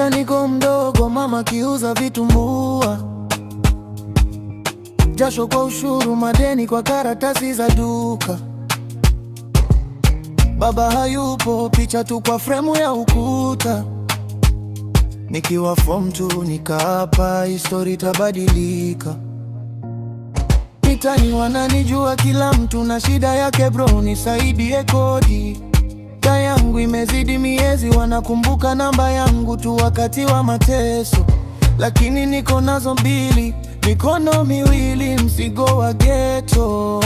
Nakumbuka niko mdogo, mama kiuza vitumbua, jasho kwa ushuru, madeni kwa karatasi za duka. Baba hayupo, picha tu kwa fremu ya ukuta. Nikiwa form 2 nikaapa, histori tabadilika. Mitani wananijua kila mtu na shida yake, bro nisaidie kodi. Ta yangu imezidi miezi, wanakumbuka namba yangu tu wakati wa mateso. Lakini niko nazo mbili, mikono miwili, mzigo wa ghetto.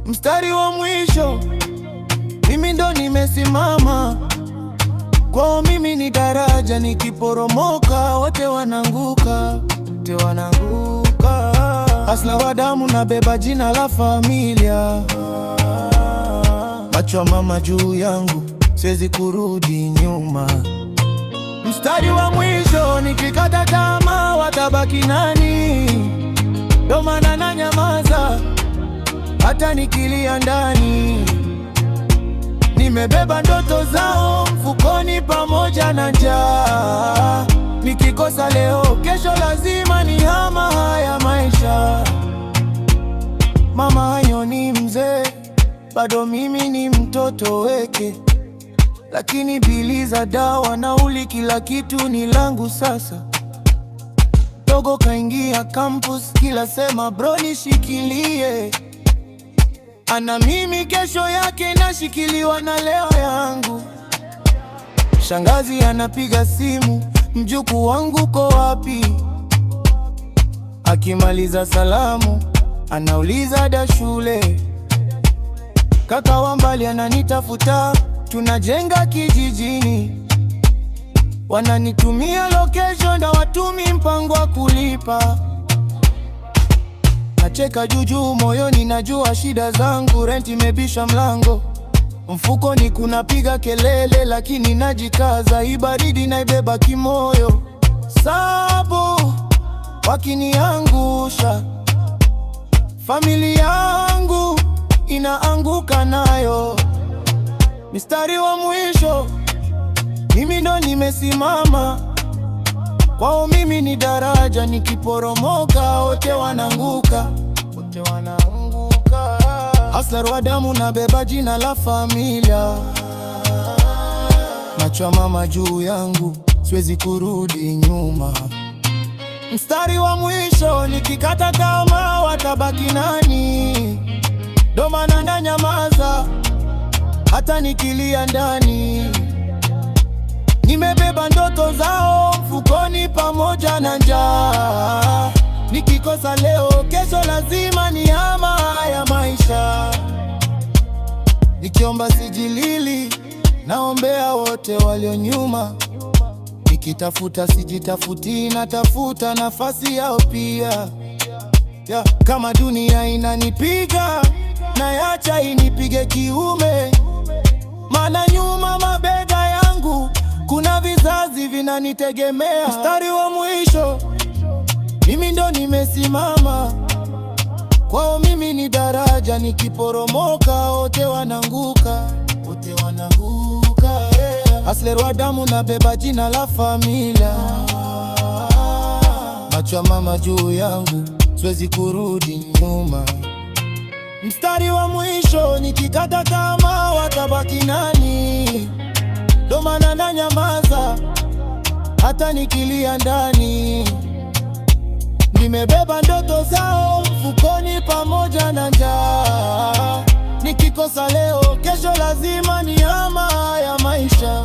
Mstari wa mwisho, mimi ndo nimesimama. Kwao mimi ni daraja, nikiporomoka wote wananguka, wote wananguka. Hustler wa damu, nabeba jina la familia. Macho ya mama juu yangu, siwezi kurudi nyuma. Mstari wa mwisho, nikikata tamaa watabaki nani? Ndo maana nanyamaza hata nikilia ndani. Nimebeba ndoto zao mfukoni pamoja na njaa. Nikikosa leo, kesho lazima nihama haya maisha. Mama hayoni mzee, bado mimi ni mtoto weke. Lakini bili za dawa, nauli, kila kitu ni langu sasa. Dogo kaingia campus, kila sema bro nishikilie. Ana mimi kesho yake nashikiliwa na leo yangu. Shangazi anapiga simu, mjukuu wangu ko wapi? Akimaliza salamu anauliza da shule. Kaka wa mbali ananitafuta, tunajenga kijijini. Wananitumia location na watumi mpango wa kulipa. Nacheka juujuu moyoni, najua shida zangu. Rent imebisha mlango, mfukoni kunapiga kelele, lakini najikaza. Hii baridi naibeba kimoyo, sababu wakiniangusha familia yangu inaanguka nayo. Mstari wa mwisho, mimi ndo nimesimama. Kwao mimi ni daraja, nikiporomoka wote wananguka, wote wananguka. Hustler wa damu, nabeba jina la familia. Macho ya mama juu yangu, siwezi kurudi nyuma. Mstari wa mwisho, nikikata tamaa watabaki nani? Ndo maana nanyamaza hata nikilia ndani. Nimebeba ndoto zao mfukoni pamoja na njaa. Nikikosa leo, kesho lazima nihama haya maisha. Nikiomba sijilili, naombea wote walio nyuma. Nikitafuta sijitafuti, natafuta nafasi yao pia. Kama dunia inanipiga, nayacha inipige kiume. Maana nyuma mabega yangu kuna vizazi vinanitegemea. Mstari wa mwisho, mimi ndo nimesimama. Kwao mimi ni daraja, nikiporomoka wote wananguka, wote wananguka. Hustler wa damu, nabeba jina la familia. Macho ya mama juu yangu, siwezi kurudi nyuma. Mstari wa mwisho, nikikata tamaa watabaki nani? Ndo maana nanyamaza hata nikilia ndani. Nimebeba ndoto zao mfukoni pamoja na njaa. Nikikosa leo, kesho lazima nihama haya maisha.